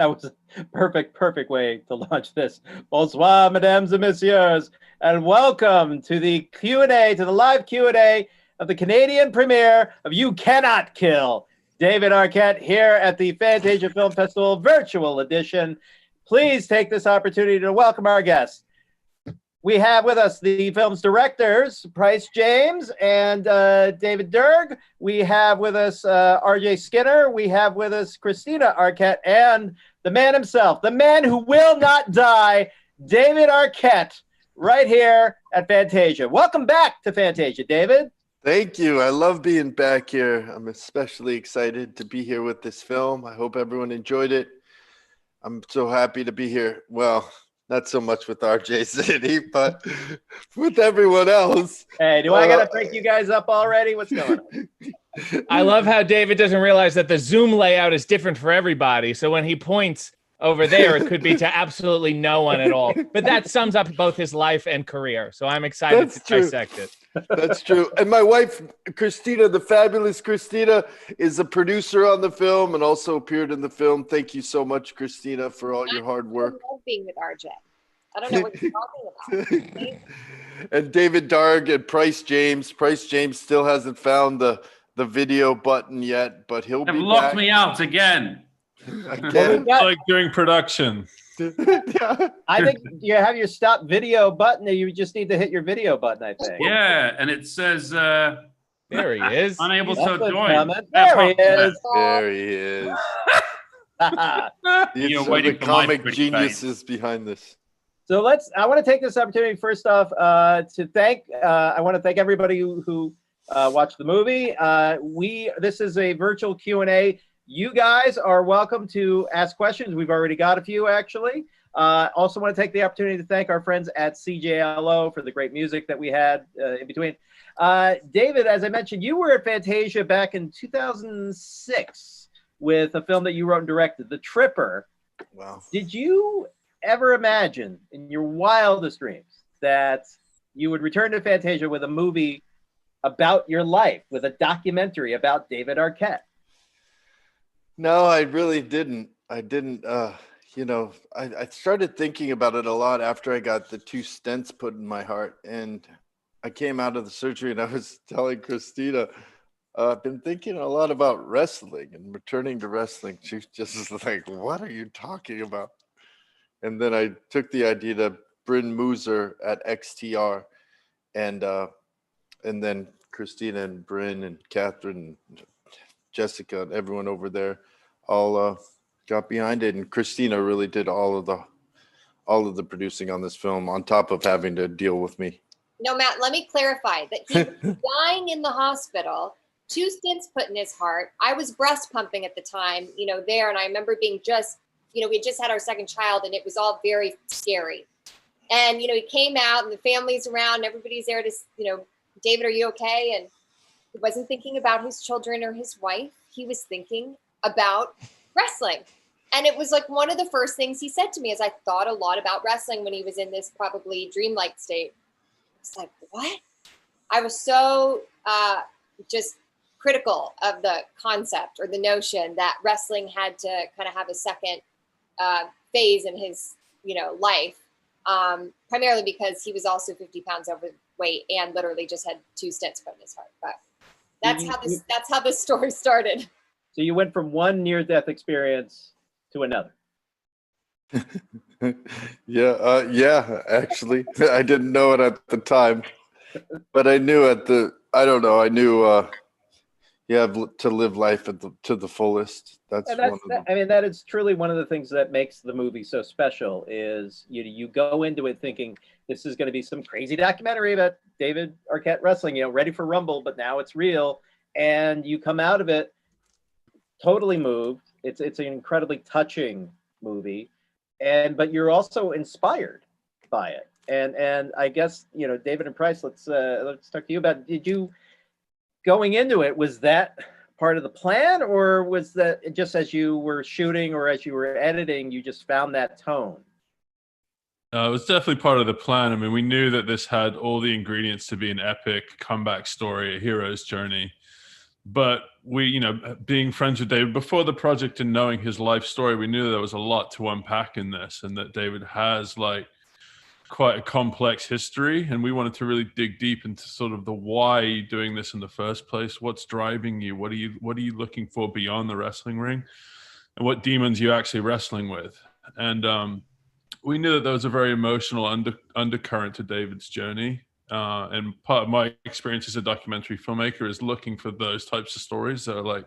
That was a perfect way to launch this. Bonsoir, mesdames and messieurs, and welcome to the Q&A, to the live Q&A of the Canadian premiere of You Cannot Kill. David Arquette here at the Fantasia Film Festival virtual edition. Please take this opportunity to welcome our guests. We have with us the film's directors, Bryce James and David Darg. We have with us R.J. Skinner. We have with us Christina Arquette and the man himself, the man who will not die, David Arquette, right here at Fantasia. Welcome back to Fantasia, David. Thank you. I love being back here. I'm especially excited to be here with this film. I hope everyone enjoyed it. I'm so happy to be here. Well, not so much with RJ City, but with everyone else. Hey, do I got to break you guys up already? What's going on? I love how David doesn't realize that the Zoom layout is different for everybody. So when he points over there, it could be to absolutely no one at all. But that sums up both his life and career. So I'm excited to dissect it. That's true. And my wife, Christina, the fabulous Christina, is a producer on the film and also appeared in the film. Thank you so much, Christina, for all your hard work. I love being with RJ. I don't know what you're talking about. And David Darg and Bryce James. Bryce James still hasn't found the video button yet, but he'll be back. Locked me out again. Again? Like during production. Yeah. I think you have your stop video button. You just need to hit your video button, I think. Yeah, and it says There he is. unable That's to a join. comment. There he is. There he is. You're These are waiting the for my comic pretty geniuses behind this. So I want to take this opportunity first off to thank. I want to thank everybody who watched the movie. This is a virtual Q&A. You guys are welcome to ask questions. We've already got a few, actually. Also want to take the opportunity to thank our friends at CJLO for the great music that we had in between. David, as I mentioned, you were at Fantasia back in 2006 with a film that you wrote and directed, The Tripper. Wow. Did you ever imagine in your wildest dreams that you would return to Fantasia with a movie about your life, with a documentary about David Arquette? No, I really didn't. I started thinking about it a lot after I got the 2 stents put in my heart. And I came out of the surgery and I was telling Christina, I've been thinking a lot about wrestling and returning to wrestling. She just was like, what are you talking about? And then I took the idea to Bryn Mooser at XTR. And then Christina and Bryn and Catherine and Jessica and everyone over there all got behind it, and Christina really did all of the producing on this film on top of having to deal with me. No, Matt, let me clarify that he was dying in the hospital, 2 stents put in his heart. I was breast pumping at the time, there, and I remember being we had just had our second child, and it was all very scary. And he came out, and the family's around, and everybody's there to, David, are you okay? And he wasn't thinking about his children or his wife. He was thinking about wrestling. And it was like one of the first things he said to me as I thought a lot about wrestling when he was in this probably dreamlike state. It's like, what? I was so just critical of the concept or the notion that wrestling had to kind of have a second phase in his, life. Primarily because he was also 50 pounds overweight and literally just had 2 stents put in his heart. But that's how this story started. So you went from one near-death experience to another. Yeah, actually. I didn't know it at the time, but I knew I knew you have to live life to the fullest. That is truly one of the things that makes the movie so special is you go into it thinking this is going to be some crazy documentary about David Arquette wrestling, ready for Rumble, but now it's real. And you come out of it totally moved. It's an incredibly touching movie. But you're also inspired by it. And I guess, David and Bryce, let's talk to you about, did you, going into it, was that part of the plan, or was that just as you were shooting or as you were editing, you just found that tone? It was definitely part of the plan. I mean, we knew that this had all the ingredients to be an epic comeback story, a hero's journey. But we, you know, being friends with David before the project and knowing his life story, we knew there was a lot to unpack in this, and that David has like quite a complex history, and we wanted to really dig deep into sort of the why are you doing this in the first place, what's driving you, what are you looking for beyond the wrestling ring, and what demons you're actually wrestling with. And we knew that there was a very emotional undercurrent to David's journey. And part of my experience as a documentary filmmaker is looking for those types of stories that are like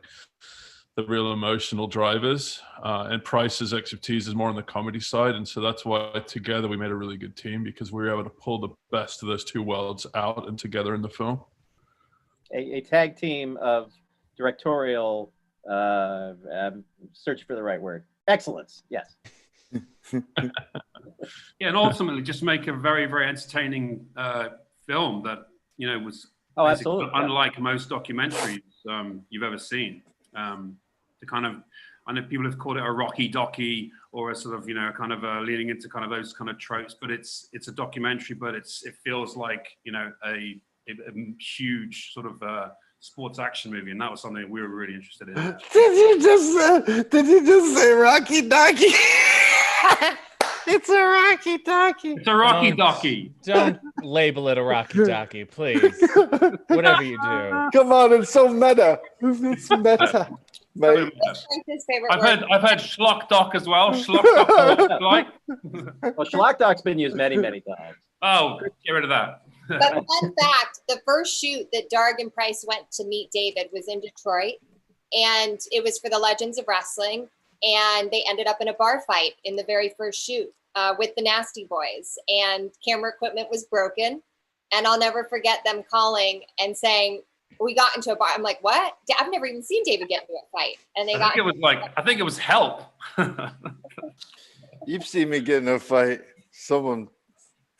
the real emotional drivers. And Price's expertise is more on the comedy side. And so that's why together we made a really good team, because we were able to pull the best of those two worlds out and together in the film. A tag team of directorial, search for the right word, excellence. Yes. Yeah, and ultimately just make a very, very entertaining film that, you know, was absolutely unlike most documentaries you've ever seen. The kind of, I know people have called it a Rocky docky, or a sort of, you know, kind of leaning into kind of those kind of tropes, but it's a documentary, but it feels like, you know, a huge sort of sports action movie, and that was something we were really interested in. Did you just say Rocky Docky? It's a Rocky Docky. It's a Rocky docky. Don't label it a Rocky docky, please. Whatever you do. Come on, it's so meta. It's meta. Mate. His favorite I've heard schlock doc as well. Schlock doc, like. Well, schlock doc's been used many, many times. Oh, get rid of that. But fun fact, the first shoot that Darg and Price went to meet David was in Detroit, and it was for the Legends of Wrestling, and they ended up in a bar fight in the very first shoot with the Nasty Boys, and camera equipment was broken, and I'll never forget them calling and saying, we got into a bar. I'm like, what? I've never even seen David get into a fight. And they I think it was help. You've seen me get in a fight. Someone.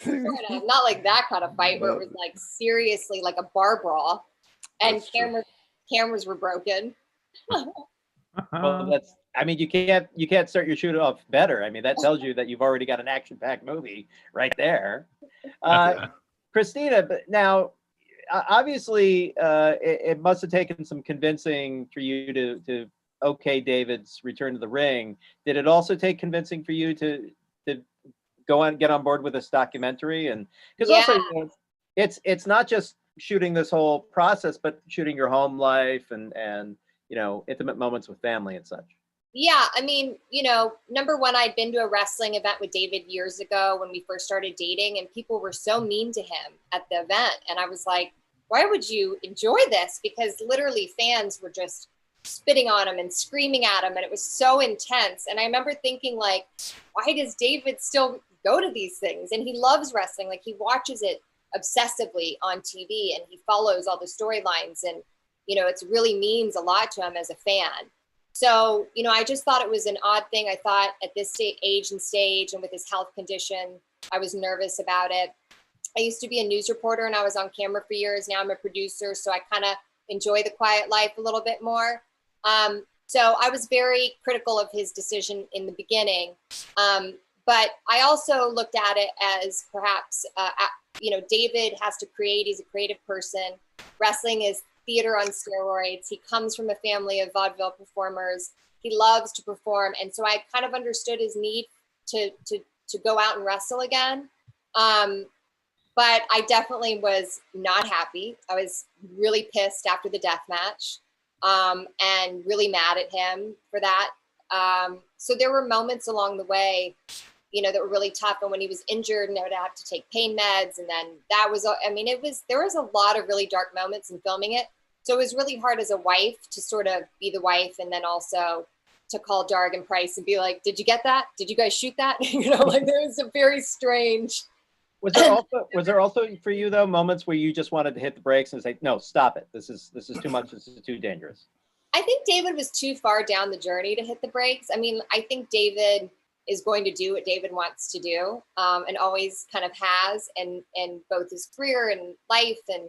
Not like that kind of fight where it was like seriously like a bar brawl, and cameras were broken. Well, I mean, you can't start your shoot off better. I mean, that tells you that you've already got an action-packed movie right there. Christina, but now, obviously, it must have taken some convincing for you to okay David's return to the ring. Did it also take convincing for you to get on board with this documentary? And because also, you know, it's not just shooting this whole process, but shooting your home life and you know, intimate moments with family and such. Yeah, I mean, you know, number one, I'd been to a wrestling event with David years ago when we first started dating, and people were so mean to him at the event. And I was like, why would you enjoy this? Because literally fans were just spitting on him and screaming at him, and it was so intense. And I remember thinking, like, why does David still go to these things? And he loves wrestling. Like, he watches it obsessively on TV, and he follows all the storylines, and, you know, it really means a lot to him as a fan. So, you know, I just thought it was an odd thing. I thought at this age and stage and with his health condition, I was nervous about it. I used to be a news reporter and I was on camera for years. Now I'm a producer, so I kind of enjoy the quiet life a little bit more. So I was very critical of his decision in the beginning. But I also looked at it as perhaps, you know, David has to create. He's a creative person. Wrestling is theater on steroids. He comes from a family of vaudeville performers. He loves to perform. And so I kind of understood his need to go out and wrestle again. But I definitely was not happy. I was really pissed after the death match, and really mad at him for that. So there were moments along the way, you know, that were really tough. And when he was injured and I would have to take pain meds, and then that was, I mean, there was a lot of really dark moments in filming it. So it was really hard as a wife to sort of be the wife, and then also to call Darg and Price and be like, did you get that? Did you guys shoot that? You know, like there was a very strange. Was there also for you though moments where you just wanted to hit the brakes and say, no, stop it. This is too much. This is too dangerous. I think David was too far down the journey to hit the brakes. I mean, I think David is going to do what David wants to do, and always kind of has, and both his career and life. And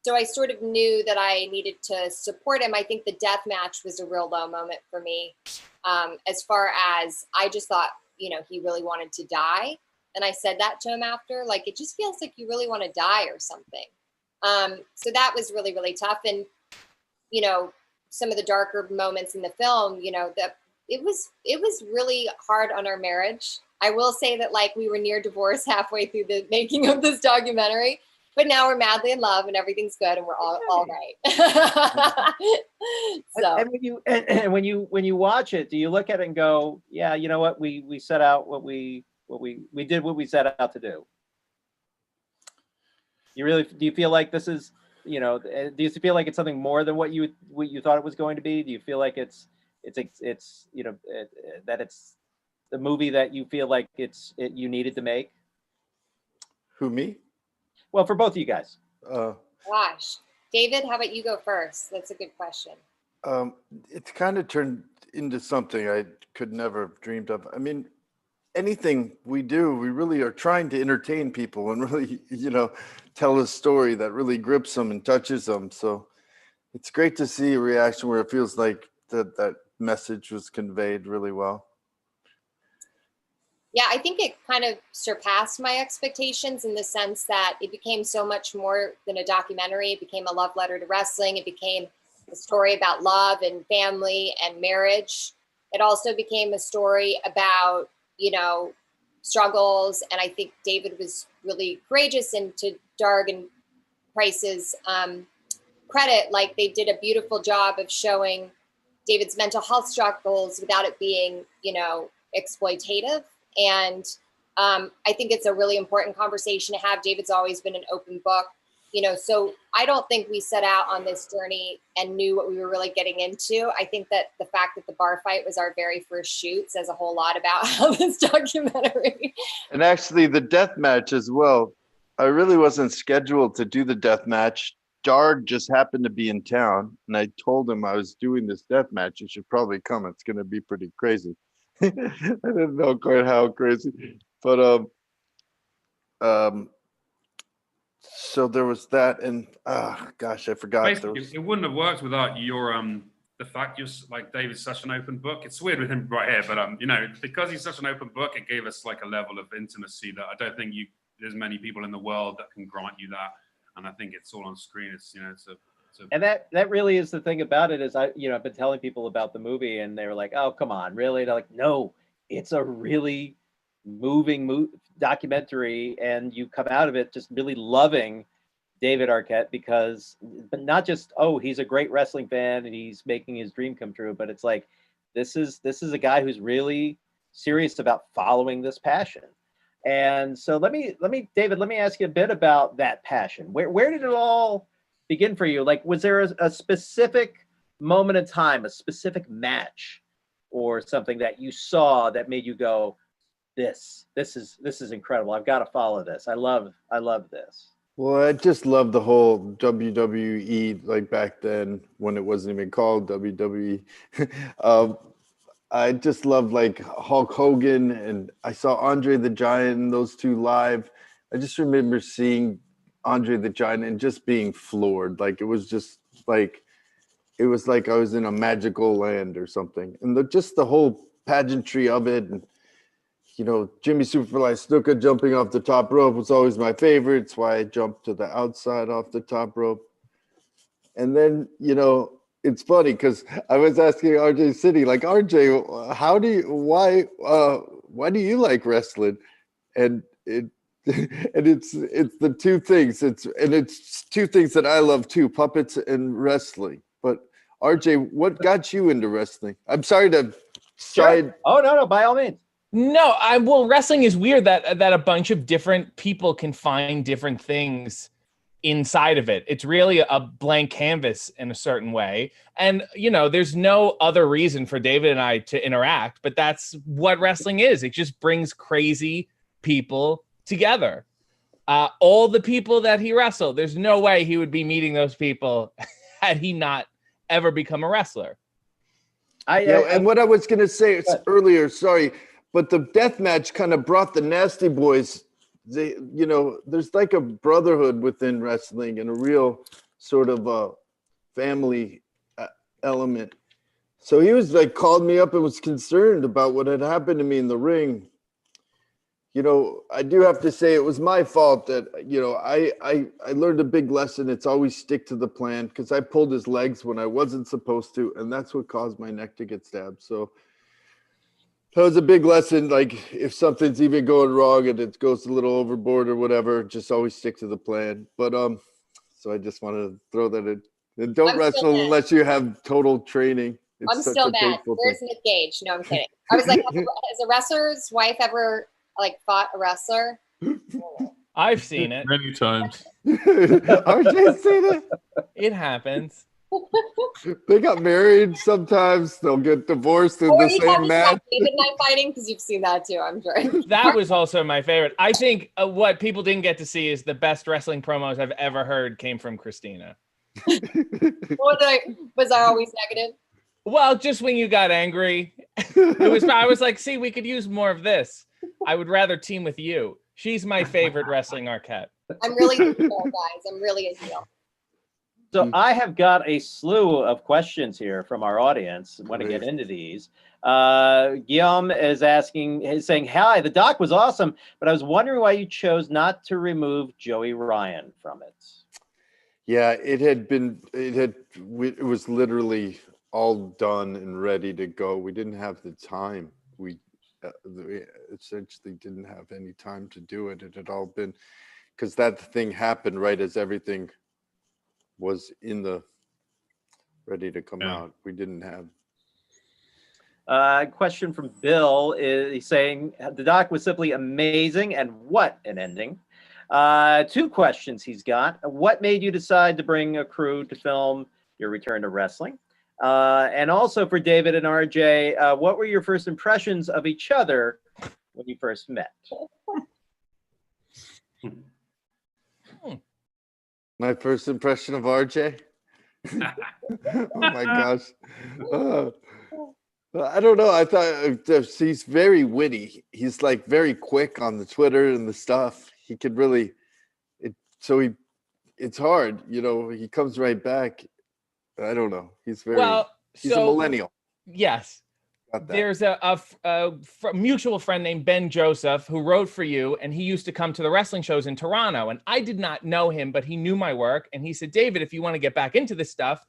so I sort of knew that I needed to support him. I think the death match was a real low moment for me. As far as I just thought, you know, he really wanted to die. And I said that to him after, like, it just feels like you really want to die or something. So that was really, really tough. And you know, some of the darker moments in the film, you know, that it was really hard on our marriage. I will say that like we were near divorce halfway through the making of this documentary, but now we're madly in love and everything's good and we're all right. So And when you watch it, do you look at it and go, yeah, you know what, we set out we did what we set out to do? Do you feel like this is, you know, do you feel like it's something more than what you thought it was going to be? Do you feel like it's you know, that it's the movie that you feel like you needed to make? Who, me? Well, for both of you guys. Gosh, David, how about you go first? That's a good question. It's kind of turned into something I could never have dreamed of. I mean, anything we do, we really are trying to entertain people and really, you know, tell a story that really grips them and touches them. So it's great to see a reaction where it feels like that message was conveyed really well. Yeah, I think it kind of surpassed my expectations in the sense that it became so much more than a documentary. It became a love letter to wrestling. It became a story about love and family and marriage. It also became a story about, you know, struggles. And I think David was really courageous, and to Darg and Price's credit, like they did a beautiful job of showing David's mental health struggles without it being, you know, exploitative. And I think it's a really important conversation to have. David's always been an open book, you know, so I don't think we set out on this journey and knew what we were really getting into. I think that the fact that the bar fight was our very first shoot says a whole lot about how this documentary. And actually the death match as well. I really wasn't scheduled to do the death match. Darg just happened to be in town, and I told him I was doing this death match. You should probably come. It's going to be pretty crazy. I didn't know quite how crazy, but so there was that, and gosh, I forgot. Basically, it wouldn't have worked without your the fact you're like David's such an open book. It's weird with him right here, but you know, because he's such an open book, it gave us like a level of intimacy that I don't think there's many people in the world that can grant you that. And I think it's all on screen. It's, you know, it's a and that really is the thing about it. Is I've been telling people about the movie, and they were like, "Oh, come on, really?" They're like, "No, it's a really moving documentary," and you come out of it just really loving David Arquette, but not just, oh, he's a great wrestling fan and he's making his dream come true, but it's like this is a guy who's really serious about following this passion. And so David, let me ask you a bit about that passion. Where did it all begin for you? Like, was there a specific moment in time, a specific match or something that you saw that made you go, this is incredible. I've got to follow this. I love this. Well, I just love the whole WWE, like back then when it wasn't even called WWE. I just loved like Hulk Hogan, and I saw Andre the Giant and those two live. I just remember seeing Andre the Giant and just being floored. Like it was like I was in a magical land or something. And just the whole pageantry of it, and you know, Jimmy Superfly Snuka jumping off the top rope was always my favorite. It's why I jumped to the outside off the top rope. And then, you know, it's funny because I was asking RJ City, like, RJ, why do you like wrestling? And it's the two things. It's two things that I love too, puppets and wrestling. But RJ, what got you into wrestling? I'm sorry to side. Sure. Oh no, by all means. No, well, wrestling is weird that a bunch of different people can find different things inside of it. It's really a blank canvas in a certain way. And, you know, there's no other reason for David and I to interact, but that's what wrestling is. It just brings crazy people together. All the people that he wrestled, there's no way he would be meeting those people had he not ever become a wrestler. And what I was going to say earlier, sorry, but the death match kind of brought the Nasty Boys. You know, there's like a brotherhood within wrestling and a real sort of a family element. So he was like, called me up and was concerned about what had happened to me in the ring. you know, I do have to say it was my fault that, you know, I learned a big lesson. It's always stick to the plan, because I pulled his legs when I wasn't supposed to, and that's what caused my neck to get stabbed. So that was a big lesson. Like, if something's even going wrong and it goes a little overboard or whatever, just always stick to the plan. But so I just wanted to throw that in. And don't wrestle unless you have total training. It's I'm still mad. Where's Nick Gage? No, I'm kidding. I was like, has a wrestler's wife ever like fought a wrestler? I've seen it. Many times. RJ's seen it. It happens. They got married. Sometimes they'll get divorced in Or the you same match. David and I fighting, because you've seen that too, I'm sure. That was also my favorite. I think what people didn't get to see is the best wrestling promos I've ever heard came from Christina. Was I always negative? Well, just when you got angry, I was like, see, we could use more of this. I would rather team with you. She's my favorite wrestling Arquette. I'm really a heel, guys. I'm really a heel. So I have got a slew of questions here from our audience. I want to get into these. Guillaume is saying, hi, the doc was awesome, but I was wondering why you chose not to remove Joey Ryan from it. Yeah, it was literally all done and ready to go. We didn't have the time. We essentially didn't have any time to do it. It had all been, because that thing happened right as everything was ready to come out. We didn't have. Question from Bill is he's saying the doc was simply amazing, and what an ending. 2 questions he's got. What made you decide to bring a crew to film your return to wrestling? And also for David and RJ, what were your first impressions of each other when you first met? My first impression of RJ? Oh my gosh. I don't know. I thought he's very witty. He's like very quick on the Twitter and the stuff. He could really, it's hard, you know, he comes right back. I don't know. He's a millennial. Yes. There's a mutual friend named Ben Joseph who wrote for you, and he used to come to the wrestling shows in Toronto, and I did not know him, but he knew my work, and he said, David, if you want to get back into this stuff,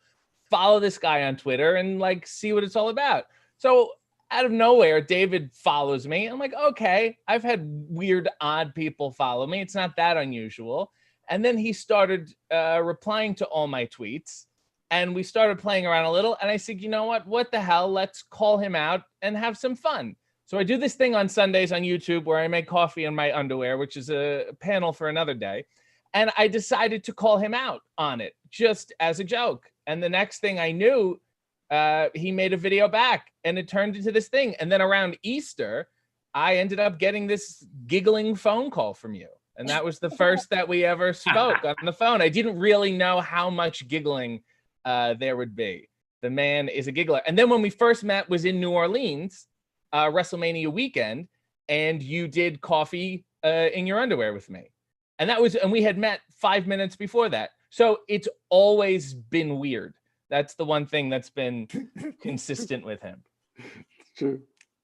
follow this guy on Twitter and like see what it's all about. So out of nowhere, David follows me. I'm like, okay, I've had weird, odd people follow me. It's not that unusual. And then he started replying to all my tweets. And we started playing around a little. And I said, you know what the hell? Let's call him out and have some fun. So I do this thing on Sundays on YouTube where I make coffee in my underwear, which is a panel for another day. And I decided to call him out on it just as a joke. And the next thing I knew, he made a video back and it turned into this thing. And then around Easter, I ended up getting this giggling phone call from you. And that was the first that we ever spoke on the phone. I didn't really know how much giggling there would be. The man is a giggler. And then when we first met was in New Orleans, WrestleMania weekend, and you did coffee in your underwear with me. And we had met 5 minutes before that. So it's always been weird. That's the one thing that's been consistent with him. True.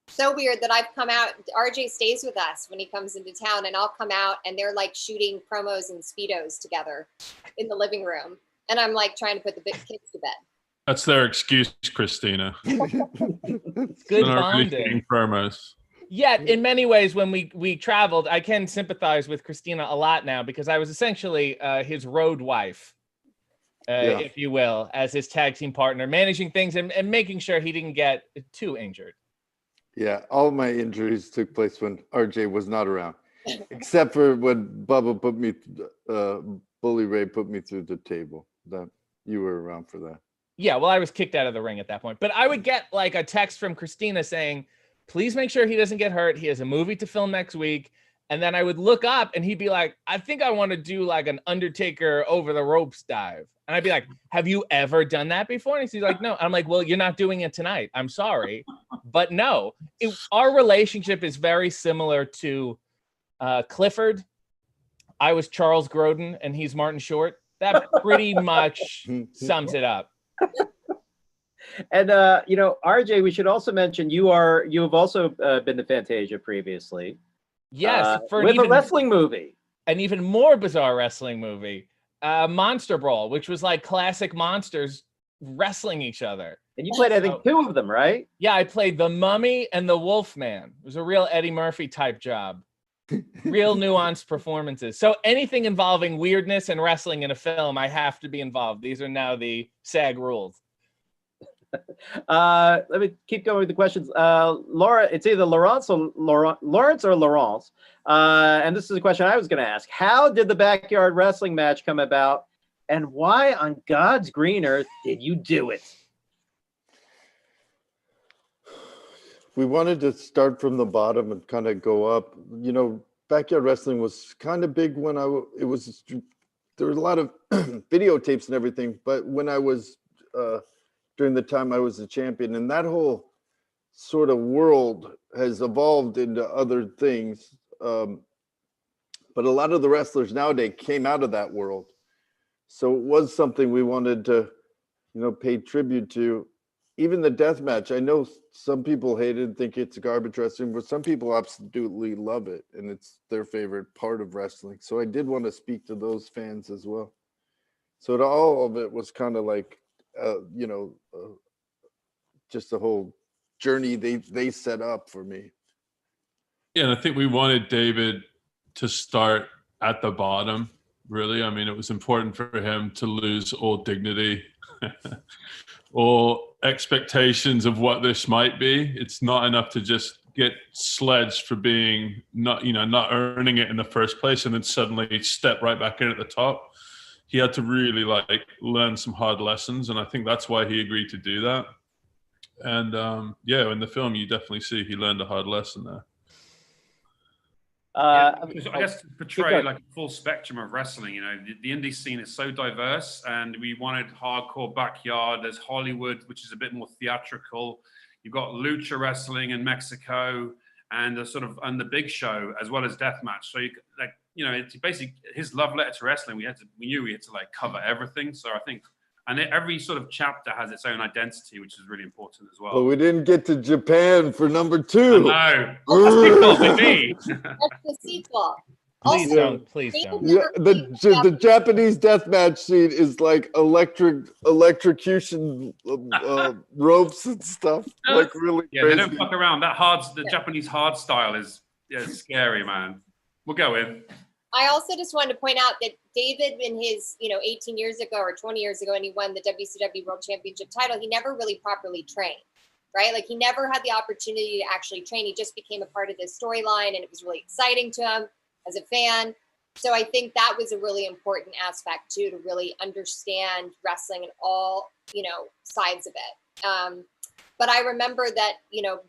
So weird that I've come out. RJ stays with us when he comes into town, and I'll come out and they're like shooting promos and Speedos together in the living room. And I'm like trying to put the big kids to bed. That's their excuse, Christina. It's good bonding. Promos. Yet, in many ways, when we traveled, I can sympathize with Christina a lot now because I was essentially his road wife, if you will, as his tag team partner, managing things and making sure he didn't get too injured. Yeah, all my injuries took place when RJ was not around, except for when Bubba Bully Ray put me through the table. That you were around for that. Yeah, well, I was kicked out of the ring at that point. But I would get like a text from Christina saying, please make sure he doesn't get hurt. He has a movie to film next week. And then I would look up and he'd be like, I think I want to do like an Undertaker over the ropes dive. And I'd be like, have you ever done that before? And he's like, no. I'm like, well, you're not doing it tonight. I'm sorry. But no, our relationship is very similar to Clifford. I was Charles Grodin and he's Martin Short. That pretty much sums it up. And RJ, we should also mention you have also been to Fantasia previously. Yes, for with a wrestling movie. An even more bizarre wrestling movie, Monster Brawl, which was like classic monsters wrestling each other. And you played, I think, 2 of them, right? Yeah, I played the Mummy and the Wolfman. It was a real Eddie Murphy type job. Real nuanced performances. So anything involving weirdness and wrestling in a film, I have to be involved. These are now the SAG rules. Let me keep going with the questions. Laura, it's either Lawrence or Laurence. And this is a question I was going to ask. How did the backyard wrestling match come about? And why on God's green earth did you do it? We wanted to start from the bottom and kind of go up. You know, backyard wrestling was kind of big when there was a lot of videotapes and everything. But when I was during the time I was a champion, and that whole sort of world has evolved into other things. But a lot of the wrestlers nowadays came out of that world. So it was something we wanted to, pay tribute to. Even the death match, I know some people hate it and think it's garbage wrestling, but some people absolutely love it, and it's their favorite part of wrestling. So I did want to speak to those fans as well. So all of it was kind of like, just the whole journey they set up for me. Yeah, and I think we wanted David to start at the bottom, really. I mean, it was important for him to lose all dignity, all expectations of what this might be. It's not enough to just get sledged for being not earning it in the first place and then suddenly step right back in at the top. He had to really learn some hard lessons, and I think that's why he agreed to do that. And in the film you definitely see he learned a hard lesson there. I guess to portray like a full spectrum of wrestling, the indie scene is so diverse, and we wanted hardcore backyard. There's Hollywood, which is a bit more theatrical. You've got lucha wrestling in Mexico, and the big show, as well as deathmatch. So it's basically his love letter to wrestling. We knew we had to cover everything. So I think, and every sort of chapter has its own identity, which is really important as well. But we didn't get to Japan for number 2. No, that's the sequel. Please don't. Yeah, the Japanese deathmatch scene is like electrocution ropes and stuff. Really crazy. They don't fuck around. The Japanese hard style is scary, man. We'll go in. I also just wanted to point out that David, in his 18 years ago or 20 years ago, and he won the WCW World Championship title, he never really properly trained, right? Like, he never had the opportunity to actually train. He just became a part of this storyline, and it was really exciting to him as a fan. So I think that was a really important aspect too, to really understand wrestling and all, sides of it. But I remember that,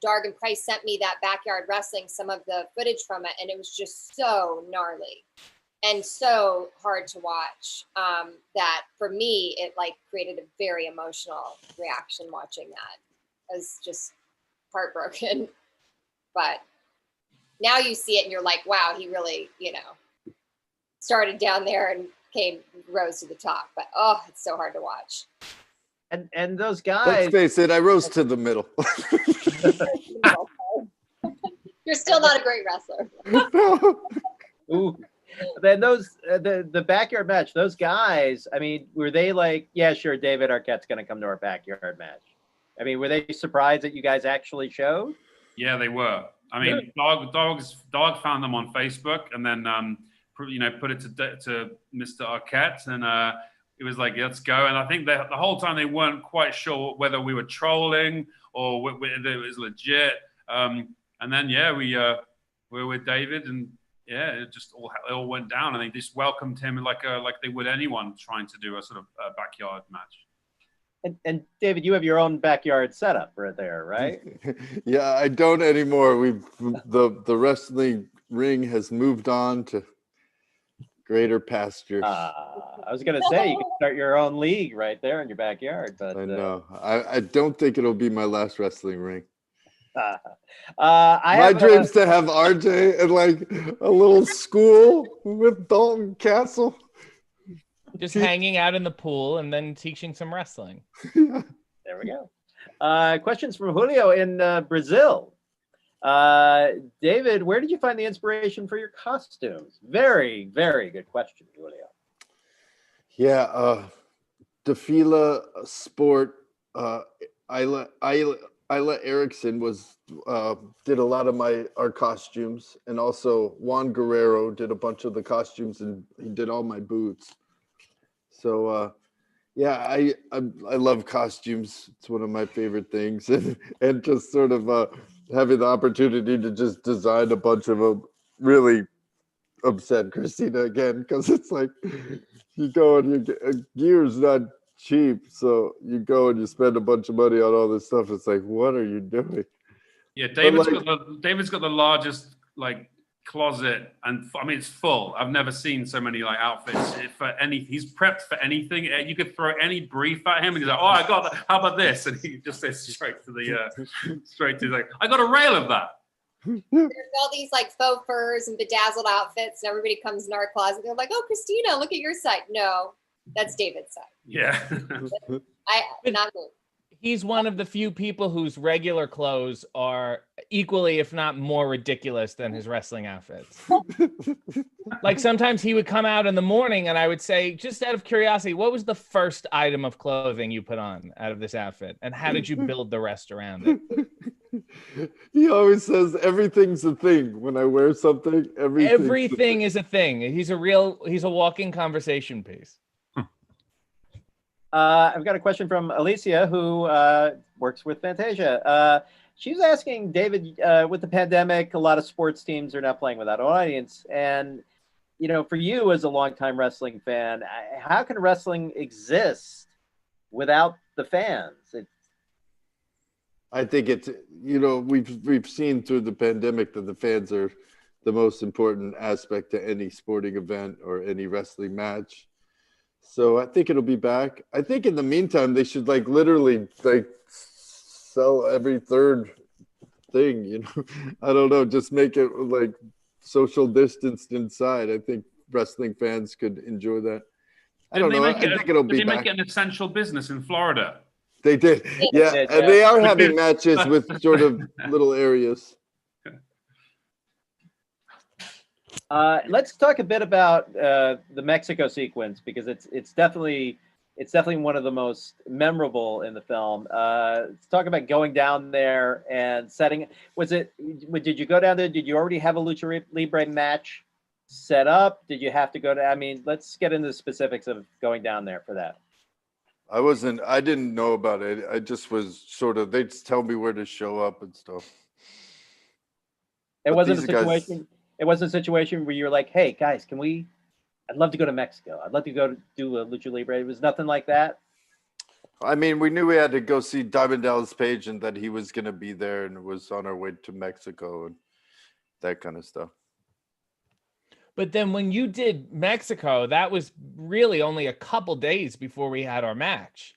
Darg and Price sent me that backyard wrestling, some of the footage from it, and it was just so gnarly and so hard to watch, that for me, it created a very emotional reaction watching that. I was just heartbroken. But now you see it and you're like, wow, he really, started down there and rose to the top. But it's so hard to watch. And those guys. Let's face it, I rose to the middle. You're still not a great wrestler. Ooh. Then the backyard match, those guys, I mean, were they like, yeah, sure, David Arquette's going to come to our backyard match? I mean, were they surprised that you guys actually showed? Yeah, they were. I mean, Darg found them on Facebook, and then put it to Mr. Arquette, and it was like, let's go. And I think the whole time they weren't quite sure whether we were trolling or whether it was legit. And then we were with David, and it just all went down, and they just welcomed him like they would anyone trying to do a sort of backyard match. And David, you have your own backyard setup right there, right? Yeah, I don't anymore. The wrestling ring has moved on to greater pastures. I was going to say, you can start your own league right there in your backyard. But I know. I don't think it'll be my last wrestling ring. My dream's to have RJ in a little school with Dalton Castle. Just hanging out in the pool and then teaching some wrestling. There we go. Questions from Julio in Brazil. David, where did you find the inspiration for your costumes? Very, very good question, Julio. Yeah, Defila Sport, Isla Erickson did a lot of our costumes, and also Juan Guerrero did a bunch of the costumes, and he did all my boots. So yeah, I love costumes. It's one of my favorite things, and just sort of having the opportunity to just design a bunch of them really upset Christina again, because it's like you go and gear's not cheap, so you go and you spend a bunch of money on all this stuff. It's like, what are you doing? Yeah, David's got the largest like closet, and I mean it's full. I've never seen so many like outfits for any. He's prepped for anything. You could throw any brief at him, and he's like, "Oh, I got that. How about this?" And he just says straight to like, "I got a rail of that." There's all these like faux furs and bedazzled outfits, and everybody comes in our closet. They're like, "Oh, Christina, look at your side." No, that's David's side. Yeah. Not me. He's one of the few people whose regular clothes are equally, if not more ridiculous than his wrestling outfits. Like sometimes he would come out in the morning and I would say, just out of curiosity, what was the first item of clothing you put on out of this outfit? And how did you build the rest around it? He always says everything's a thing. When I wear something, everything is a thing. He's a walking conversation piece. I've got a question from Alicia, who works with Fantasia. She's asking David, with the pandemic, a lot of sports teams are not playing without an audience. And, you know, for you as a longtime wrestling fan, how can wrestling exist without the fans? I think it's, you know, we've seen through the pandemic that the fans are the most important aspect to any sporting event or any wrestling match. So I think it'll be back. I think in the meantime, they should like literally like sell every third thing, you know. I don't know, just make it like social distanced inside. I think wrestling fans could enjoy that. I don't know. I think it'll be back. Did they make it an essential business in Florida? They did. Yeah. And they are having matches with sort of little areas. Let's talk a bit about the Mexico sequence, because it's definitely one of the most memorable in the film. Let's talk about going down there and setting. Did you go down there? Did you already have a lucha libre match set up? Did you have to go to? I mean, let's get into the specifics of going down there for that. I didn't know about it. I just was sort of, they'd tell me where to show up and stuff. It wasn't a situation where you're like, hey guys, I'd love to go to Mexico. I'd love to go do a lucha libre. It was nothing like that. I mean, we knew we had to go see Diamond Dallas Page and that he was going to be there and was on our way to Mexico and that kind of stuff. But then when you did Mexico, that was really only a couple days before we had our match.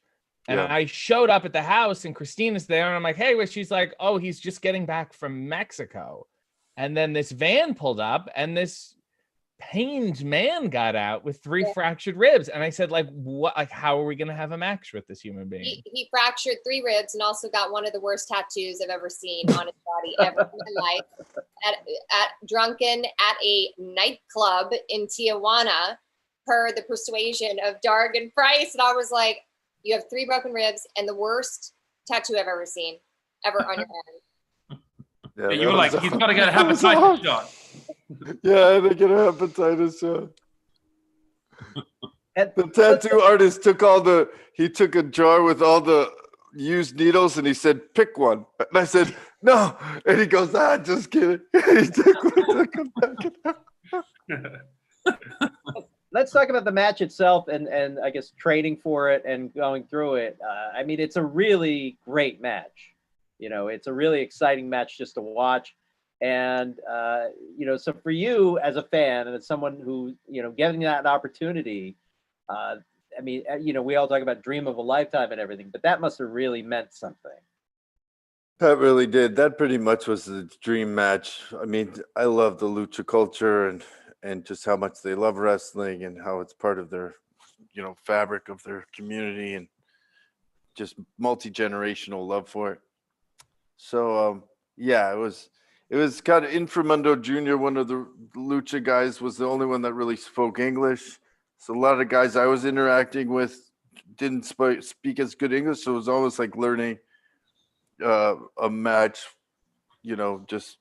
And yeah. I showed up at the house and Christina's there and I'm like, hey, she's like, oh, he's just getting back from Mexico. And then this van pulled up and this pained man got out with 3 fractured ribs. And I said, like, what? Like, how are we going to have a match with this human being? He fractured 3 ribs and also got one of the worst tattoos I've ever seen on his body ever in my life. Drunken at a nightclub in Tijuana, per the persuasion of Darg and Price. And I was like, you have 3 broken ribs and the worst tattoo I've ever seen, ever on your hand. Yeah, you were like, he's got to get a hepatitis shot. Yeah, I had to get a hepatitis shot. The tattoo artist took a jar with all the used needles and he said, pick one. And I said, no. And he goes, just kidding. He took them back. Let's talk about the match itself and I guess training for it and going through it. I mean, it's a really great match. You know, it's a really exciting match just to watch. And, you know, so for you as a fan and as someone who, you know, getting that opportunity, I mean, you know, we all talk about dream of a lifetime and everything, but that must have really meant something. That really did. That pretty much was the dream match. I mean, I love the lucha culture and just how much they love wrestling and how it's part of their, you know, fabric of their community and just multi-generational love for it. So, yeah, it was It was kind of Inframundo Jr., one of the lucha guys, was the only one that really spoke English. So a lot of guys I was interacting with didn't speak as good English, so it was almost like learning a match, just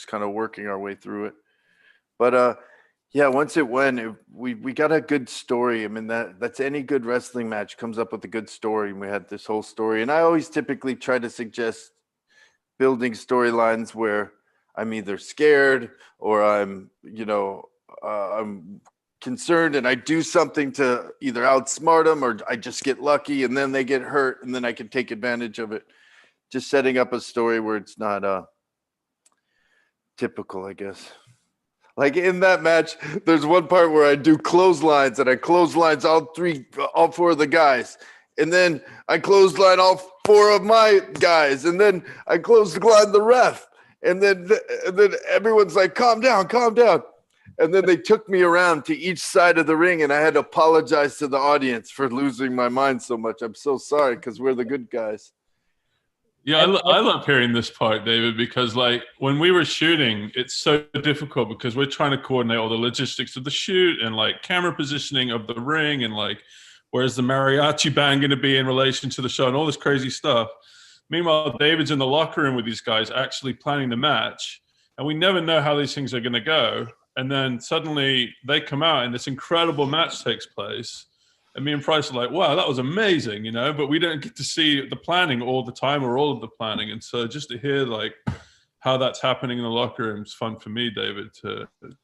kind of working our way through it. But yeah, once it went, we got a good story. I mean, that's any good wrestling match comes up with a good story, and we had this whole story. And I always typically try to suggest building storylines where I'm either scared or I'm concerned, and I do something to either outsmart them or I just get lucky and then they get hurt and then I can take advantage of it. Just setting up a story where it's not typical, I guess. Like in that match, there's one part where I do clotheslines and I clotheslines all four of the guys. And then I clothesline all four of my guys. And then I clothesline the ref. And then everyone's like, calm down. And then they took me around to each side of the ring, and I had to apologize to the audience for losing my mind so much. I'm so sorry, because we're the good guys. Yeah, I love hearing this part, David, because like when we were shooting, it's so difficult because we're trying to coordinate all the logistics of the shoot and like camera positioning of the ring and like where's the mariachi band going to be in relation to the show and all this crazy stuff. Meanwhile, David's in the locker room with these guys actually planning the match, and we never know how these things are going to go. And then suddenly they come out and this incredible match takes place. And me and Price are like, wow, that was amazing, but we don't get to see the planning all the time or all of the planning. And so just to hear like how that's happening in the locker room is fun for me, David,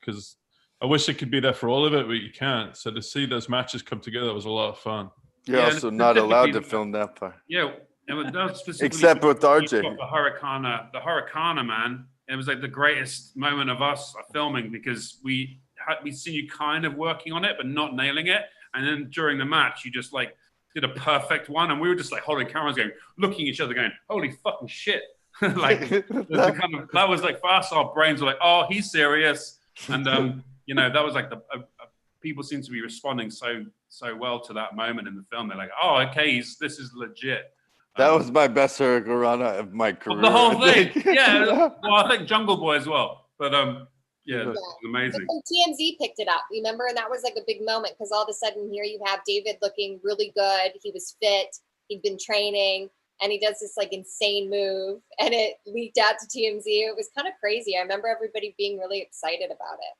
because I wish it could be there for all of it, but you can't. So to see those matches come together was a lot of fun. You're also not allowed to film that part. Yeah. Except with RJ. The Hurricana, man. It was like the greatest moment of us filming because we'd seen you kind of working on it, but not nailing it. And then during the match, you just like did a perfect one. And we were just like holding cameras going, looking at each other going, holy fucking shit. Like that was like for us, our brains were like, oh, he's serious. And, that was like people seem to be responding so well to that moment in the film. They're like, oh, okay, this is legit. That was my best Hurricane of my career. The whole thing. Yeah. Well, I think Jungle Boy as well. But yeah, it was amazing. TMZ picked it up, remember? And that was like a big moment because all of a sudden here you have David looking really good. He was fit. He'd been training. And he does this like insane move. And it leaked out to TMZ. It was kind of crazy. I remember everybody being really excited about it.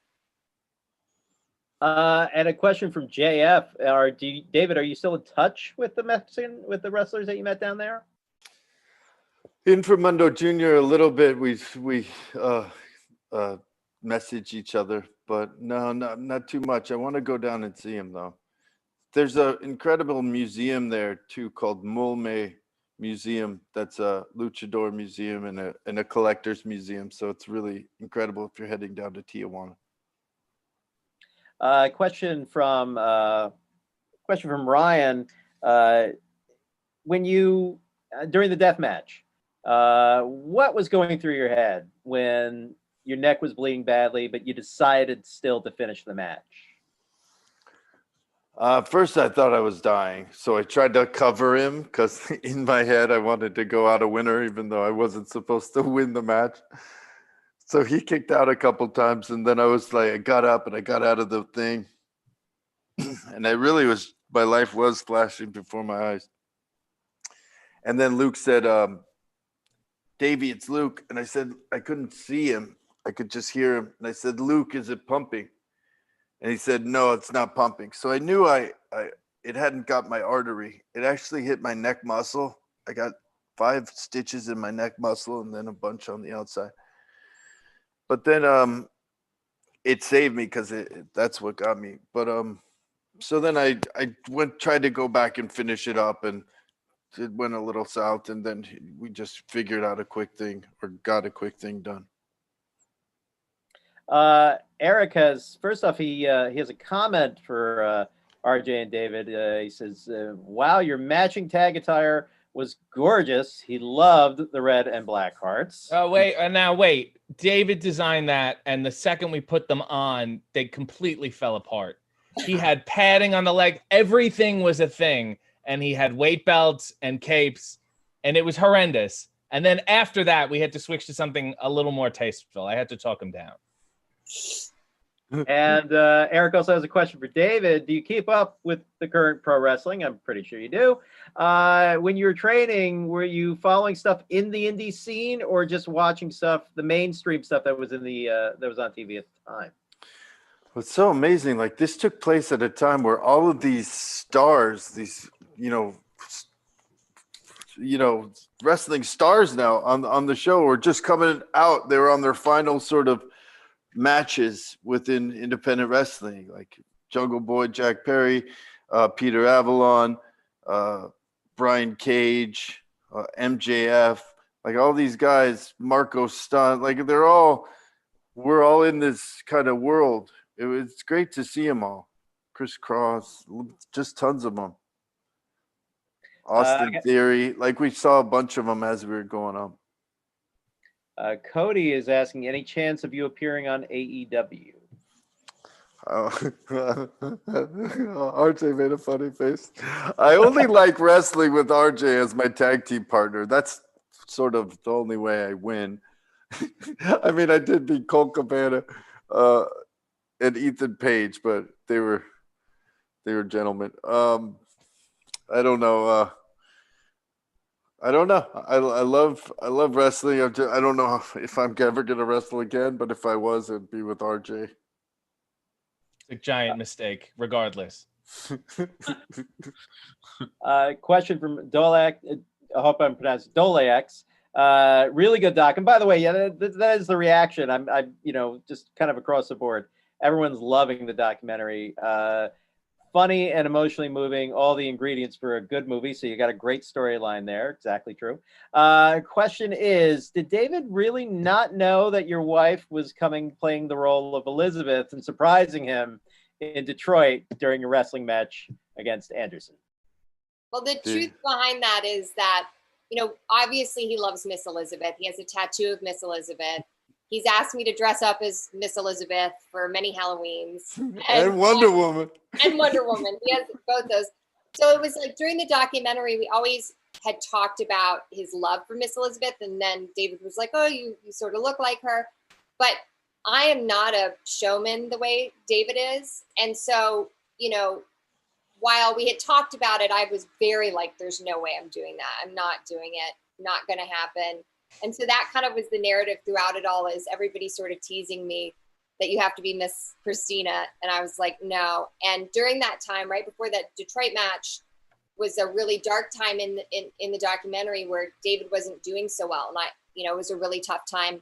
And a question from JF: David, are you still in touch with the wrestlers that you met down there? Inframundo Jr. a little bit. We message each other, but no, not too much. I want to go down and see him though. There's an incredible museum there too called Mulme Museum. That's a luchador museum and a collector's museum. So it's really incredible if you're heading down to Tijuana. Question from Ryan. When you during the death match, what was going through your head when your neck was bleeding badly, but you decided still to finish the match? First, I thought I was dying, so I tried to cover him because in my head I wanted to go out a winner, even though I wasn't supposed to win the match. So he kicked out a couple times, and then I was like, I got up and I got out of the thing. And I really my life was flashing before my eyes. And then Luke said, Davey, it's Luke. And I said, I couldn't see him. I could just hear him. And I said, Luke, is it pumping? And he said, no, it's not pumping. So I knew it hadn't got my artery. It actually hit my neck muscle. I got 5 stitches in my neck muscle and then a bunch on the outside. But then it saved me because that's what got me. But so then I tried to go back and finish it up, and it went a little south, and then we just figured out a quick thing or got a quick thing done. Eric first off, he has a comment for RJ and David. He says, wow, your matching tag attire was gorgeous. He loved the red and black hearts. Oh, wait. David designed that, and the second we put them on, they completely fell apart. He had padding on the leg. Everything was a thing, and he had weight belts and capes, and it was horrendous. And then after that, we had to switch to something a little more tasteful. I had to talk him down. And Eric also has a question for David. Do you keep up with the current pro wrestling? I'm pretty sure you do. When you were training, were you following stuff in the indie scene or just watching stuff, the mainstream stuff that was in the that was on TV at the time? It's so amazing. Like, this took place at a time where all of these stars, these wrestling stars now on the show were just coming out. They were on their final sort of matches within independent wrestling, like Jungle Boy Jack Perry, Peter Avalon, Brian Cage, MJF, like all these guys, Marco Stunt, like we're all in this kind of world. It's great to see them all. Chris Cross, just tons of them. Austin Theory, like we saw a bunch of them as we were going up. Cody is asking, any chance of you appearing on AEW? RJ made a funny face. I only like wrestling with RJ as my tag team partner. That's sort of the only way I win. I mean, I did beat Colt Cabana and Ethan Page, but they were gentlemen. I don't know. I love wrestling. I don't know if I'm ever gonna wrestle again, but if I was, it'd be with RJ. A giant mistake, regardless. Question from Dolak. I hope I'm pronouncing Dolax. Really good doc. And by the way, yeah, that is the reaction. I'm just kind of across the board. Everyone's loving the documentary. Funny and emotionally moving, all the ingredients for a good movie. So you got a great storyline there. Exactly true. Question is, did David really not know that your wife was playing the role of Elizabeth and surprising him in Detroit during a wrestling match against Anderson? Well, the truth behind that is that, obviously he loves Miss Elizabeth. He has a tattoo of Miss Elizabeth. He's asked me to dress up as Miss Elizabeth for many Halloweens. And Wonder Woman. And Wonder Woman. He has both those. So it was like during the documentary, we always had talked about his love for Miss Elizabeth. And then David was like, oh, you sort of look like her. But I am not a showman the way David is. And so, while we had talked about it, I was very like, there's no way I'm doing that. I'm not doing it. Not going to happen. And so that kind of was the narrative throughout it all, is everybody sort of teasing me that you have to be Miss Christina. And I was like, no. And during that time, right before that Detroit match, was a really dark time in the documentary where David wasn't doing so well. And it was a really tough time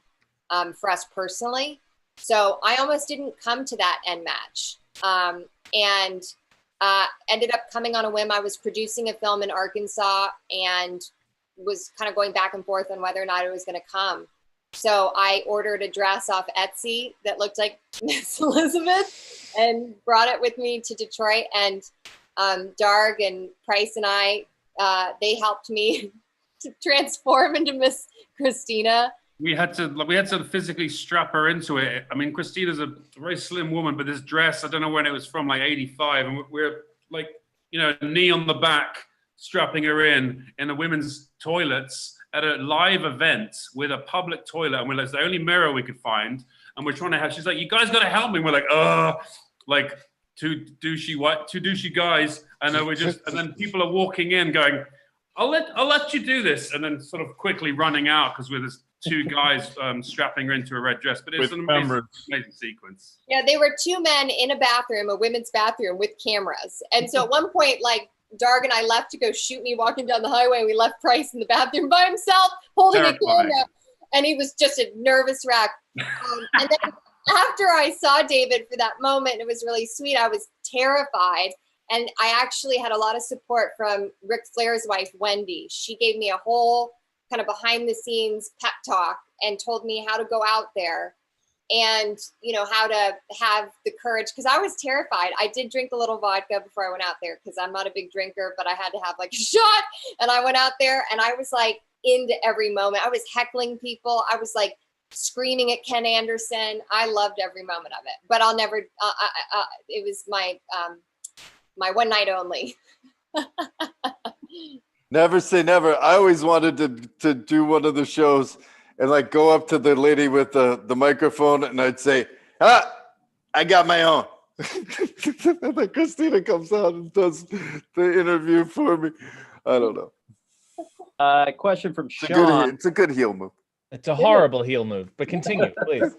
for us personally. So I almost didn't come to that end match. And ended up coming on a whim. I was producing a film in Arkansas and was kind of going back and forth on whether or not it was going to come. So I ordered a dress off Etsy that looked like Miss Elizabeth and brought it with me to Detroit. And Darg and Price and I, they helped me to transform into Miss Christina. We had to physically strap her into it. I mean, Christina's a very slim woman, but this dress, I don't know when it was from, like 85. And we're like, knee on the back, strapping her in the women's toilets at a live event with a public toilet. And it's the only mirror we could find. And we're trying to she's like, you guys got to help me. And we're like, like two douchey guys. And then and then people are walking in going, I'll let you do this. And then sort of quickly running out because we're this two guys strapping her into a red dress. But it's an amazing sequence. Yeah, they were two men in a bathroom, a women's bathroom with cameras. And so at one point, like, Darg and I left to go shoot me walking down the highway. And we left Price in the bathroom by himself holding a camera. And he was just a nervous wreck. And then after I saw David for that moment, it was really sweet. I was terrified. And I actually had a lot of support from Ric Flair's wife, Wendy. She gave me a whole kind of behind the scenes pep talk and told me how to go out there and, how to have the courage. Because I was terrified. I did drink a little vodka before I went out there because I'm not a big drinker, but I had to have like a shot. And I went out there and I was like into every moment. I was heckling people. I was like screaming at Ken Anderson. I loved every moment of it. But I'll never, it was my one night only. Never say never. I always wanted to do one of the shows and like go up to the lady with the microphone and I'd say, I got my own. And then Christina comes out and does the interview for me. I don't know. Question from Sean. It's a good heel move. It's a horrible heel move, but continue, please.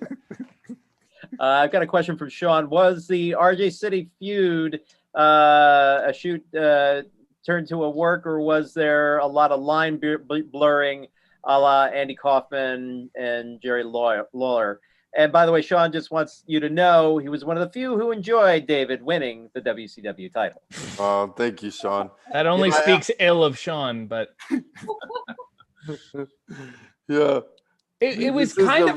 I've got a question from Sean. Was the RJ City feud a shoot turned to a work, or was there a lot of line blurring a la Andy Kaufman and Jerry Lawler? And by the way, Sean just wants you to know he was one of the few who enjoyed David winning the WCW title. Oh, thank you, Sean. That only speaks ill of Sean, but yeah. It was kind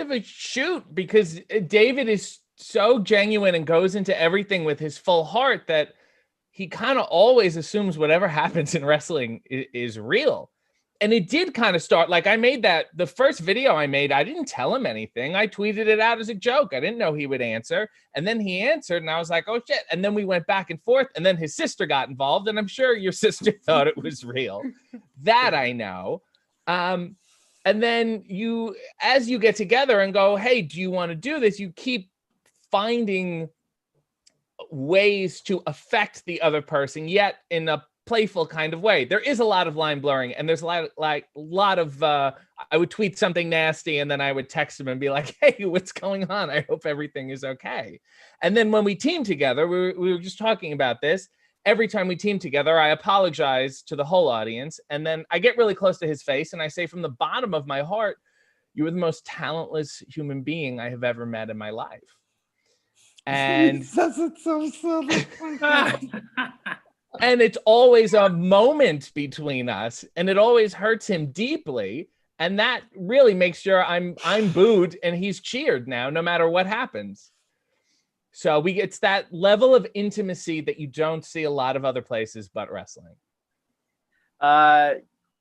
of a shoot because David is so genuine and goes into everything with his full heart that he kind of always assumes whatever happens in wrestling is real. And it did kind of start, like I made the first video I made, I didn't tell him anything. I tweeted it out as a joke. I didn't know he would answer. And then he answered and I was like, oh shit. And then we went back and forth and then his sister got involved. And I'm sure your sister thought it was real. That I know. And then as you get together and go, hey, do you want to do this? You keep finding ways to affect the other person, yet in a playful kind of way. There is a lot of line blurring, and there's a lot of I would tweet something nasty, and then I would text him and be like, "Hey, what's going on? I hope everything is okay." And then when we team together, we were just talking about this. Every time we team together, I apologize to the whole audience, and then I get really close to his face, and I say from the bottom of my heart, "You are the most talentless human being I have ever met in my life." And says it so subtle. And it's always a moment between us, and it always hurts him deeply. And that really makes sure I'm booed and he's cheered now, no matter what happens. So it's that level of intimacy that you don't see a lot of other places but wrestling.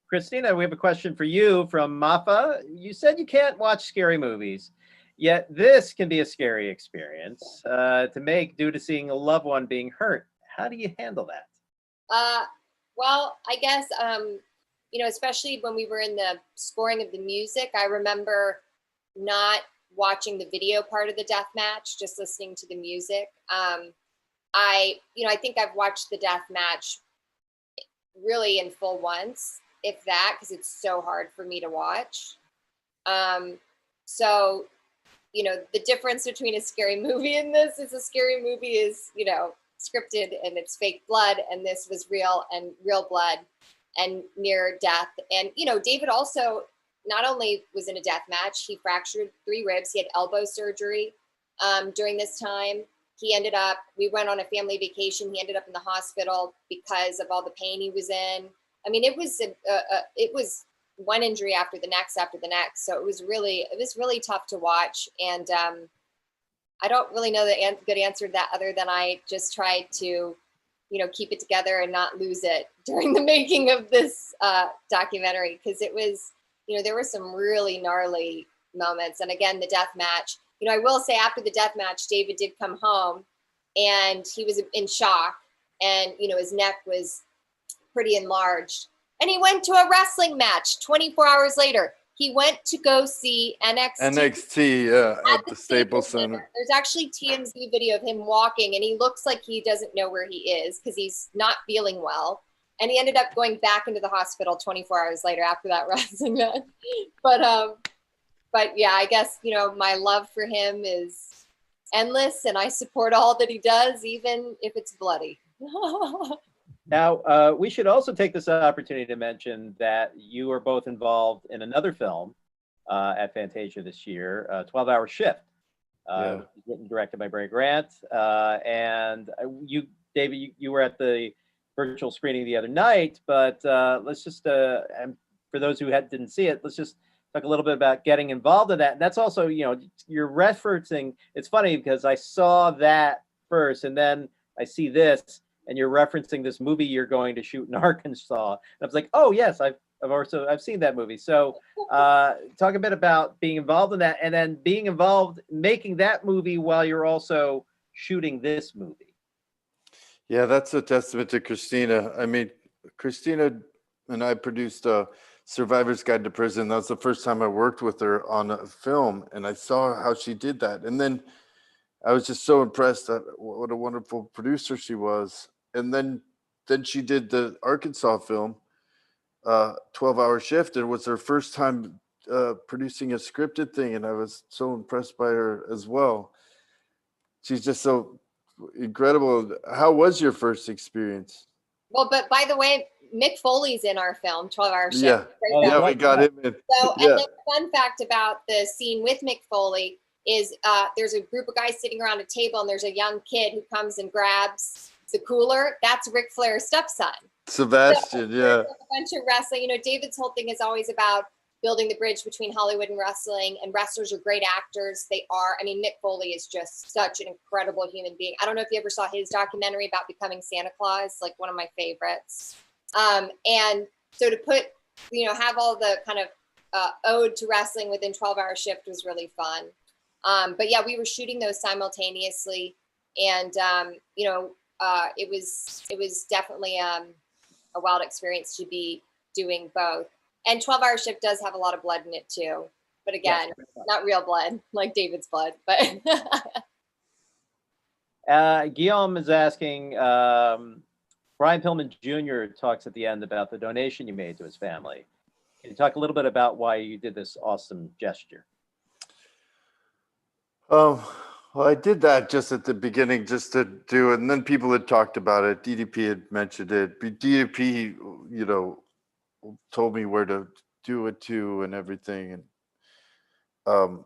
Christina, we have a question for you from Mafa. You said you can't watch scary movies, yet this can be a scary experience to make due to seeing a loved one being hurt. How do you handle that? Well, I guess, especially when we were in the scoring of the music, I remember not watching the video part of the death match, just listening to the music. I think I've watched the death match really in full once, if that, because it's so hard for me to watch. So, the difference between a scary movie and this is a scary movie is, scripted and it's fake blood, and this was real and real blood and near death. And David also not only was in a death match, he fractured 3 ribs. He had elbow surgery during this time. We went on a family vacation. He ended up in the hospital because of all the pain he was in. I mean, it was one injury after the next. So it was really tough to watch. And I don't really know the good answer to that, other than I just tried to, keep it together and not lose it during the making of this documentary, because it was, there were some really gnarly moments. And again, the death match, I will say after the death match, David did come home and he was in shock, and, his neck was pretty enlarged, and he went to a wrestling match 24 hours later. He went to go see NXT at the Staples Center. There's actually TMZ video of him walking, and he looks like he doesn't know where he is because he's not feeling well. And he ended up going back into the hospital 24 hours later after that wrestling match. But yeah, I guess, my love for him is endless, and I support all that he does, even if it's bloody. Now, we should also take this opportunity to mention that you are both involved in another film at Fantasia this year, 12-Hour Shift, written and directed by Bray Grant. And you, David, you were at the virtual screening the other night, but let's just, and for those who didn't see it, let's just talk a little bit about getting involved in that. And that's also, you're referencing, it's funny because I saw that first, and then I see this, and you're referencing this movie you're going to shoot in Arkansas. And I was like, oh yes, I've seen that movie. So talk a bit about being involved in that, and then being involved making that movie while you're also shooting this movie. Yeah, that's a testament to Christina. I mean, Christina and I produced Survivor's Guide to Prison. That was the first time I worked with her on a film, and I saw how she did that. And then I was just so impressed at what a wonderful producer she was. And then she did the Arkansas film, 12-Hour Shift. It was her first time producing a scripted thing, and I was so impressed by her as well. She's just so incredible. How was your first experience? Well, but by the way, Mick Foley's in our film, 12-Hour Shift. Yeah, we got him in. So, and the fun fact about the scene with Mick Foley is there's a group of guys sitting around a table, and there's a young kid who comes and grabs the cooler. That's Ric Flair's stepson. Sebastian, so, a bunch of wrestling. You know, David's whole thing is always about building the bridge between Hollywood and wrestling, and wrestlers are great actors. They are. I mean, Mick Foley is just such an incredible human being. I don't know if you ever saw his documentary about becoming Santa Claus, like one of my favorites. And so to put, you know, have all the kind of ode to wrestling within 12-Hour Shift was really fun. But yeah, we were shooting those simultaneously, and you know, it was definitely a wild experience to be doing both. And 12-Hour Shift does have a lot of blood in it too, but again, not real blood like David's blood. But Guillaume is asking. Brian Pillman Jr. talks at the end about the donation you made to his family. Can you talk a little bit about why you did this awesome gesture? Well, I did that just at the beginning, just to do it, and then people had talked about it. DDP had mentioned it. DDP, you know, told me where to do it to and everything. And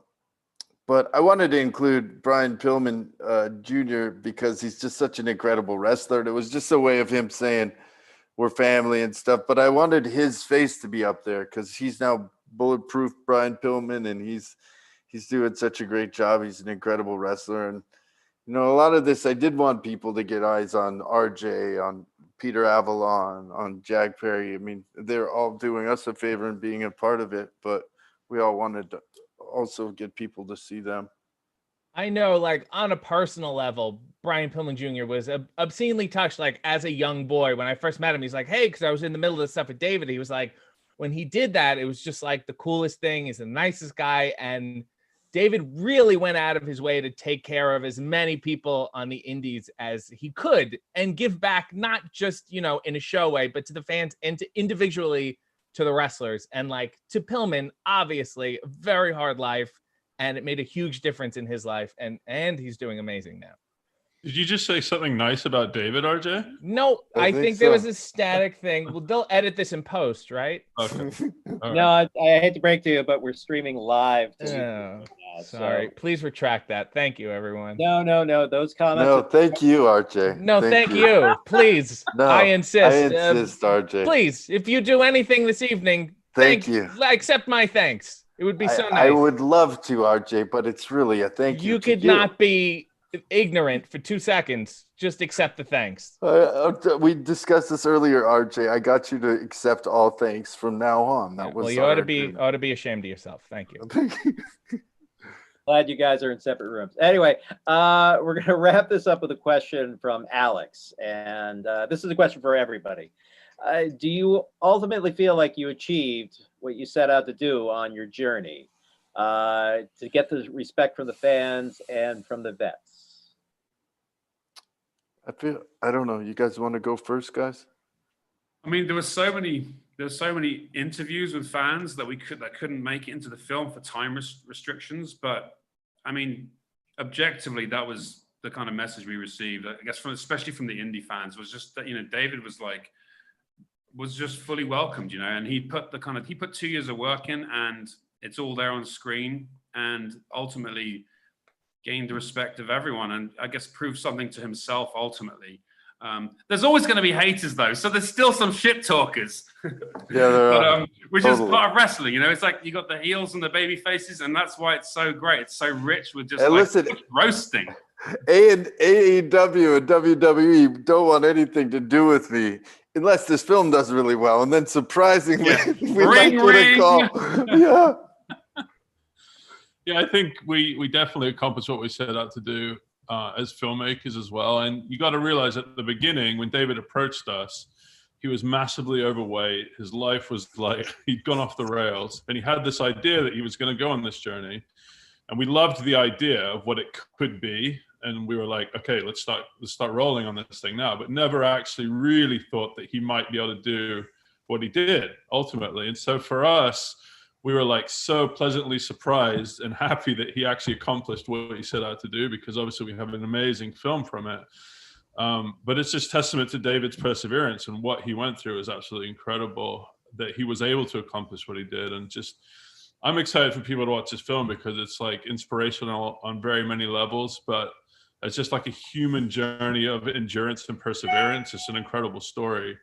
but I wanted to include Brian Pillman Jr. because he's just such an incredible wrestler. And it was just a way of him saying we're family and stuff. But I wanted his face to be up there because he's now bulletproof Brian Pillman, and he's doing such a great job. He's an incredible wrestler. And, you know, a lot of this, I did want people to get eyes on RJ, on Peter Avalon, on Jack Perry. I mean, they're all doing us a favor and being a part of it, but we all wanted to also get people to see them. I know, like, on a personal level, Brian Pillman Jr. was obscenely touched, like, as a young boy. When I first met him, he's like, hey, because I was in the middle of the stuff with David. He was like, when he did that, it was just like the coolest thing. He's the nicest guy. And David really went out of his way to take care of as many people on the indies as he could and give back, not just, you know, in a show way, but to the fans and to individually to the wrestlers. And like to Pillman, obviously a very hard life, and it made a huge difference in his life, and he's doing amazing now. Did you just say something nice about David, RJ? No, I think there was a static thing. Well, they'll edit this in post, right? Okay. Right. No, I hate to break to you, but we're streaming live. Sorry. So. Please retract that. Thank you, everyone. No. Those comments. No, thank you, RJ. No, thank you. Please. No, I insist. RJ. Please, if you do anything this evening, thank you. Accept my thanks. It would be so nice. I would love to, RJ, but it's really a thank you. You could not be ignorant for 2 seconds. Just accept the thanks. We discussed this earlier, RJ. I got you to accept all thanks from now on. That was you ought to be ashamed of yourself. Thank you. Glad you guys are in separate rooms. Anyway, we're going to wrap this up with a question from Alex, and this is a question for everybody. Do you ultimately feel like you achieved what you set out to do on your journey to get the respect from the fans and from the vets? I don't know. You guys want to go first, guys? I mean, there were so many interviews with fans that couldn't make it into the film for time restrictions. But I mean, objectively, that was the kind of message we received. I guess especially from the indie fans, was just that, you know, David was just fully welcomed, you know, and he put 2 years of work in, and it's all there on screen, and ultimately gained the respect of everyone, and I guess proved something to himself ultimately. There's always going to be haters though, so there's still some shit talkers. Yeah, there are. Which is part of wrestling, you know. It's like you got the heels and the baby faces, and that's why it's so great. It's so rich with just roasting. AEW and WWE don't want anything to do with me unless this film does really well, and then surprisingly, we might get a call. Yeah. Yeah, I think we definitely accomplished what we set out to do as filmmakers as well. And you got to realize at the beginning, when David approached us, He was massively overweight. His life was like, he'd gone off the rails, and he had this idea that he was going to go on this journey. And we loved the idea of what it could be. And we were like, okay, let's start rolling on this thing now, but never actually really thought that he might be able to do what he did ultimately. And so for us, we were like so pleasantly surprised and happy that he actually accomplished what he set out to do, because obviously we have an amazing film from it. But it's just testament to David's perseverance, and what he went through is absolutely incredible that he was able to accomplish what he did. And just, I'm excited for people to watch this film because it's like inspirational on very many levels, but it's just like a human journey of endurance and perseverance. It's an incredible story.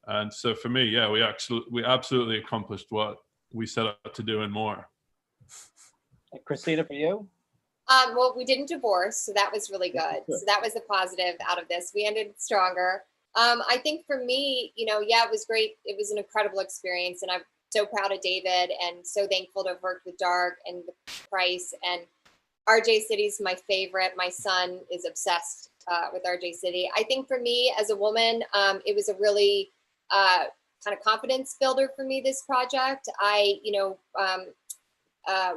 And so for me, yeah, we absolutely accomplished what we set out to do and more. Christina, for you? Well, we didn't divorce, so that was really good. So that was the positive out of this. We ended stronger. I think for me, you know, yeah, it was great. It was an incredible experience, and I'm so proud of David and so thankful to have worked with Darg and Price. And RJ City's my favorite. My son is obsessed with RJ City. I think for me as a woman, it was a really kind of confidence builder for me, this project.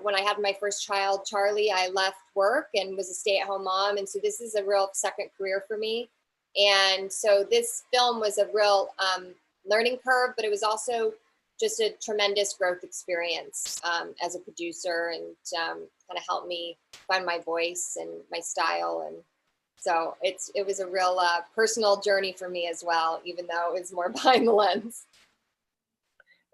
When I had my first child, Charlie, I left work and was a stay-at-home mom. And so this is a real second career for me. And so this film was a real learning curve, but it was also just a tremendous growth experience as a producer, and kind of helped me find my voice and my style. And so it was a real personal journey for me as well, even though it was more behind the lens.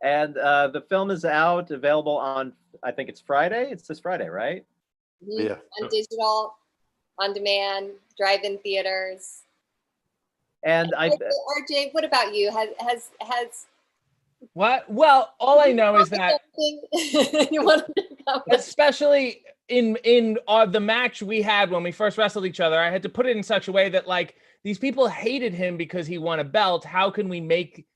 And the film is out, available on, I think it's Friday. It's this Friday, right? Mm-hmm. Yeah. On digital, on demand, drive-in theaters. And RJ, what about you? Has What? Well, all I know is that you want to comment? especially in the match we had when we first wrestled each other, I had to put it in such a way that, like, these people hated him because he won a belt. How can we make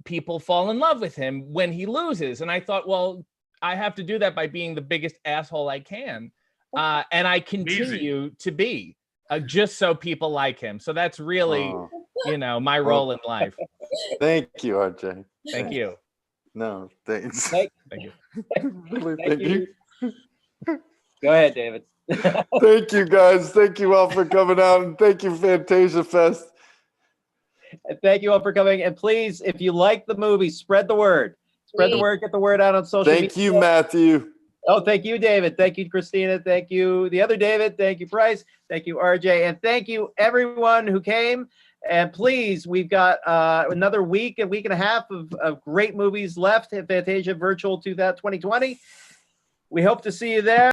people fall in love with him when he loses? And I thought, well, I have to do that by being the biggest asshole I can. And I continue to be just so people like him. So that's really, you know, my role in life. Thank you, RJ. Thank you. No, thanks. Thank Thank you. Really, thank you. Go ahead, David. Thank you, guys. Thank you all for coming out, and thank you, Fantasia Fest. And thank you all for coming. And please, if you like the movie, spread the word. Spread the word, get the word out on social media. Thank you, Matthew. Oh, thank you, David. Thank you, Christina. Thank you, the other David. Thank you, Bryce. Thank you, RJ. And thank you, everyone who came. And please, we've got another week and a half of great movies left at Fantasia Virtual 2020. We hope to see you there.